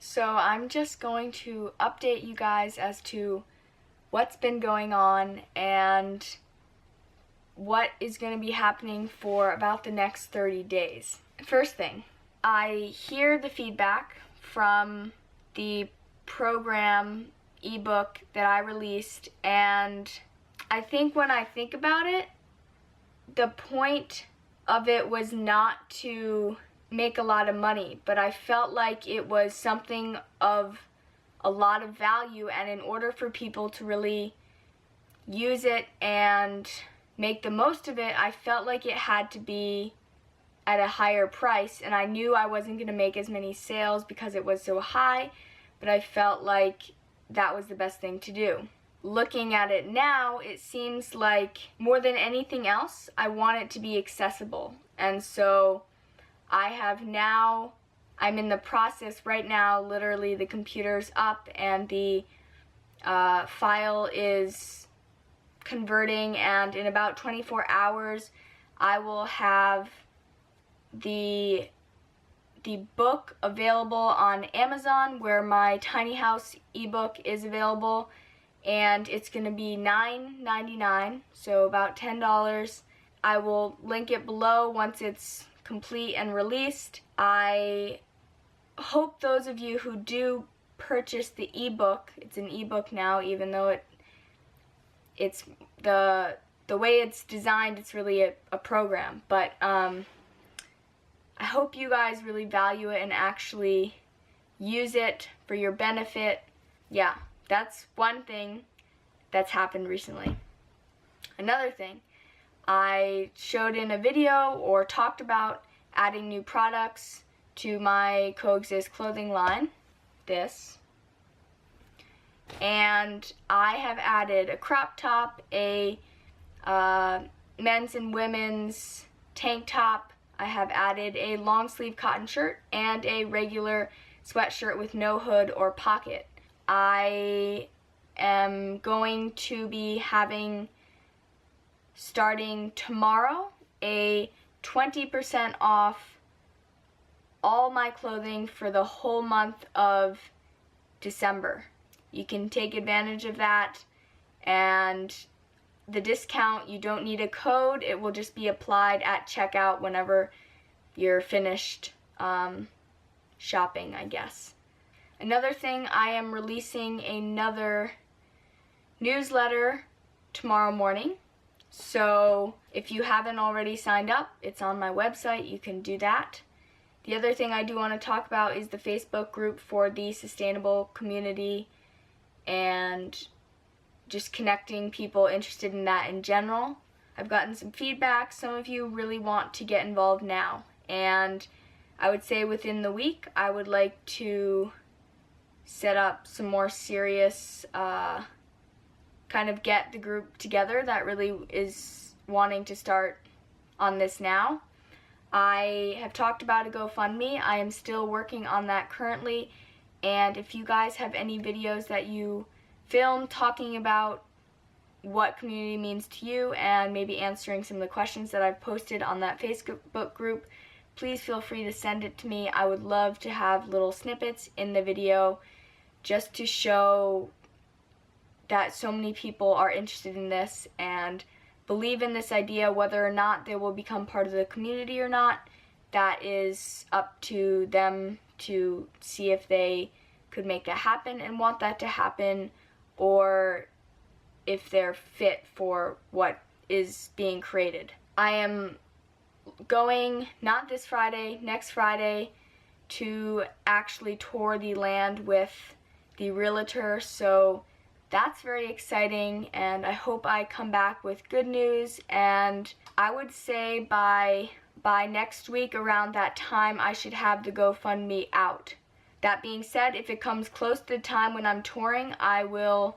So I'm just going to update you guys as to what's been going on and what is going to be happening for about the next 30 days. First thing, I hear the feedback from the program ebook that I released, and I think when I think about it, the point of it was not to make a lot of money, but I felt like it was something of a lot of value, and in order for people to really use it and make the most of it, I felt like it had to be at a higher price, and I knew I wasn't going to make as many sales because it was so high, but I felt like that was the best thing to do. Looking at it now, it seems like more than anything else, I want it to be accessible, and so I'm in the process right now, literally the computer's up and the file is converting, and in about 24 hours I will have the book available on Amazon, where my tiny house ebook is available, and it's going to be $9.99, so about $10. I will link it below once it's complete and released. I hope those of you who do purchase the ebook, it's an ebook now, even though it's the way it's designed, it's really a program, but I hope you guys really value it and actually use it for your benefit. Yeah, that's one thing that's happened recently. Another thing, I showed in a video or talked about adding new products to my Coexist clothing line, this, and I have added a crop top, a men's and women's tank top. I have added a long sleeve cotton shirt and a regular sweatshirt with no hood or pocket. I am going to be having, starting tomorrow, a 20% off all my clothing for the whole month of December. You can take advantage of that, and the discount, you don't need a code, it will just be applied at checkout whenever you're finished shopping, I guess. Another thing, I am releasing another newsletter tomorrow morning, so if you haven't already signed up, it's on my website, you can do that. The other thing I do want to talk about is the Facebook group for the sustainable community and just connecting people interested in that in general. I've gotten some feedback. Some of you really want to get involved now, and I would say within the week I would like to set up some more serious, kind of get the group together that really is wanting to start on this now. I have talked about a GoFundMe. I am still working on that currently, and if you guys have any videos that you film talking about what community means to you and maybe answering some of the questions that I've posted on that Facebook group, please feel free to send it to me. I would love to have little snippets in the video just to show that so many people are interested in this and believe in this idea. Whether or not they will become part of the community or not, that is up to them to see if they could make that happen and want that to happen, or if they're fit for what is being created. I am going, not this Friday, next Friday, to actually tour the land with the realtor, so that's very exciting, and I hope I come back with good news, and I would say by next week around that time I should have the GoFundMe out. That being said, if it comes close to the time when I'm touring, I will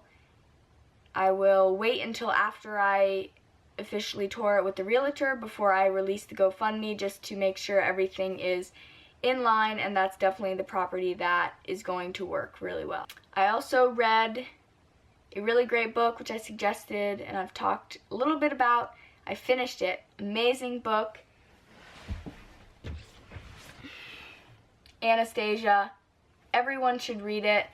wait until after I officially tour it with the realtor before I release the GoFundMe, just to make sure everything is in line, and that's definitely the property that is going to work really well. I also read a really great book which I suggested and I've talked a little bit about. I finished it. Amazing book. Anastasia. everyone should read it.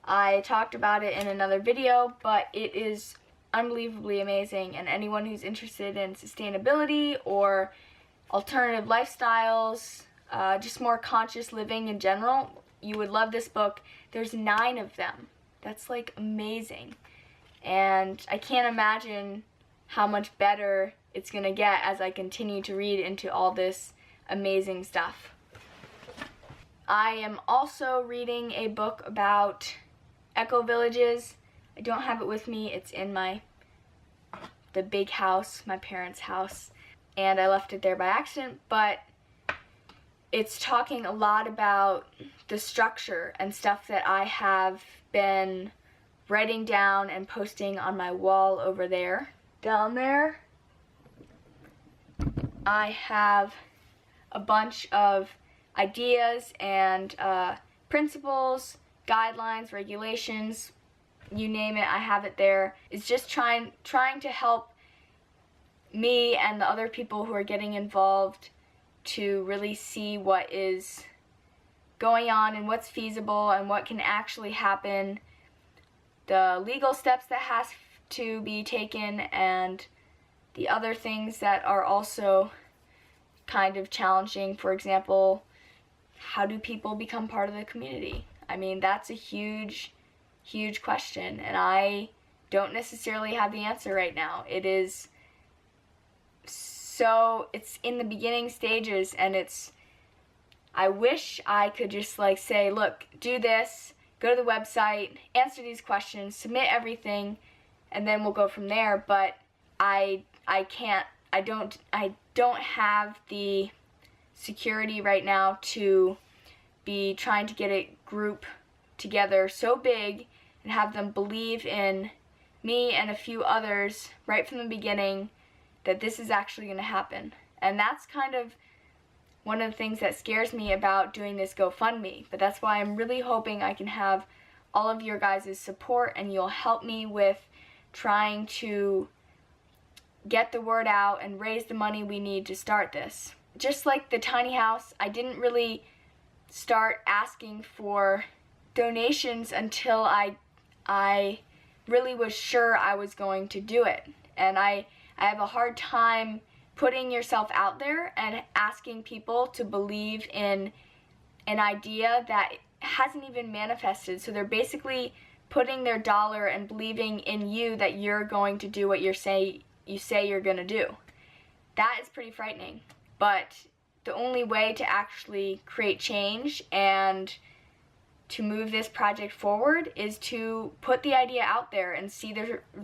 I talked about it in another video, but it is unbelievably amazing, and anyone who's interested in sustainability or alternative lifestyles, just more conscious living in general, you would love this book. There's 9 of them. That's like amazing, and I can't imagine how much better it's gonna get as I continue to read into all this amazing stuff. I am also reading a book about eco-villages. I don't have it with me. It's in the big house, my parents' house, and I left it there by accident, but it's talking a lot about the structure and stuff that I have been writing down and posting on my wall over there. Down there, I have a bunch of ideas and principles, guidelines, regulations, you name it, I have it there. It's just trying to help me and the other people who are getting involved to really see what is going on and what's feasible and what can actually happen, the legal steps that has to be taken, and the other things that are also kind of challenging. For example, how do people become part of the community? I mean, that's a huge question, and I don't necessarily have the answer right now. It's in the beginning stages, and I wish I could just like say, look, do this, go to the website, answer these questions, submit everything, and then we'll go from there, but I don't have the security right now to be trying to get a group together so big and have them believe in me and a few others right from the beginning that this is actually going to happen. And that's kind of one of the things that scares me about doing this GoFundMe, but that's why I'm really hoping I can have all of your guys' support, and you'll help me with trying to get the word out and raise the money we need to start this. Just like the tiny house, I didn't really start asking for donations until I really was sure I was going to do it. And I have a hard time putting yourself out there and asking people to believe in an idea that hasn't even manifested. So they're basically putting their dollar and believing in you that you're going to do what you say you're going to do. That is pretty frightening. But the only way to actually create change and to move this project forward is to put the idea out there and see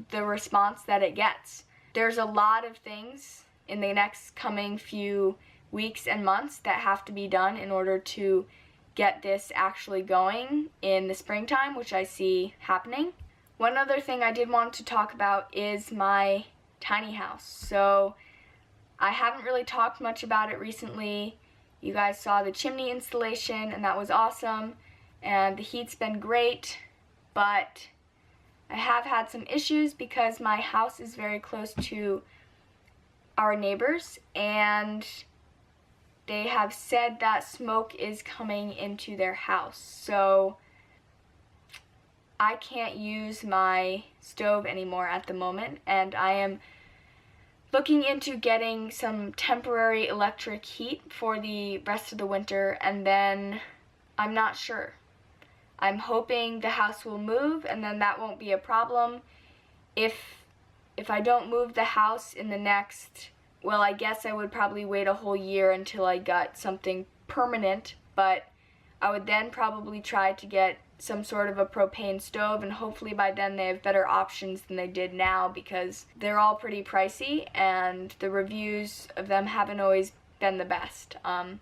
the response that it gets. There's a lot of things in the next coming few weeks and months that have to be done in order to get this actually going in the springtime, which I see happening. One other thing I did want to talk about is my tiny house. So I haven't really talked much about it recently. You guys saw the chimney installation, and that was awesome, and the heat's been great, but I have had some issues because my house is very close to our neighbors, and they have said that smoke is coming into their house. So I can't use my stove anymore at the moment, and I am looking into getting some temporary electric heat for the rest of the winter, and then I'm not sure. I'm hoping the house will move, and then that won't be a problem. If I don't move the house in the next, well, I guess I would probably wait a whole year until I got something permanent, but I would then probably try to get some sort of a propane stove, and hopefully by then they have better options than they did now, because they're all pretty pricey and the reviews of them haven't always been the best. And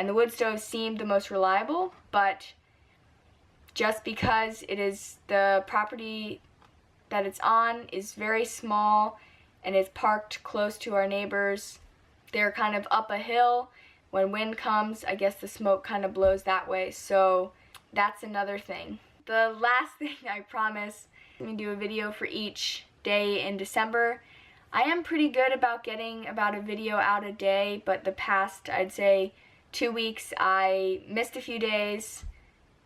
the wood stove seemed the most reliable, but just because it is the property that it's on is very small and is parked close to our neighbors, they're kind of up a hill. When wind comes, I guess the smoke kind of blows that way, so that's another thing. The last thing I promise, I'm going to do a video for each day in December. I am pretty good about getting about a video out a day, but the past, I'd say, 2 weeks, I missed a few days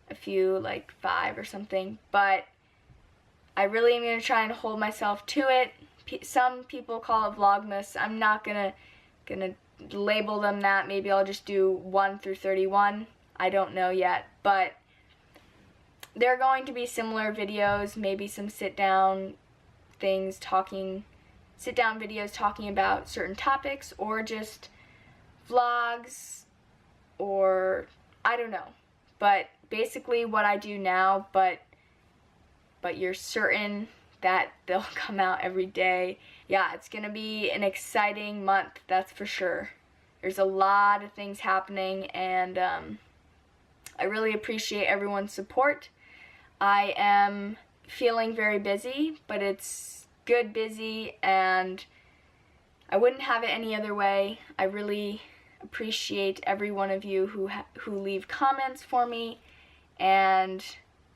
a few, like 5 or something, but I really am going to try and hold myself to it. Some people call it Vlogmas. I'm not gonna label them that. Maybe I'll just do 1 through 31. I don't know yet, but they're going to be similar videos, maybe some sit-down things sit-down videos talking about certain topics, or just vlogs, or I don't know. But basically what I do now, but you're certain that they'll come out every day. Yeah, it's gonna be an exciting month, that's for sure. There's a lot of things happening, and I really appreciate everyone's support. I am feeling very busy, but it's good busy, and I wouldn't have it any other way. I really appreciate every one of you who leave comments for me, and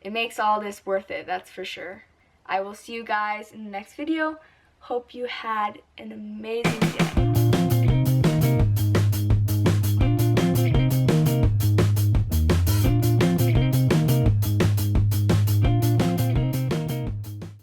it makes all this worth it, that's for sure. I will see you guys in the next video. Hope you had an amazing day.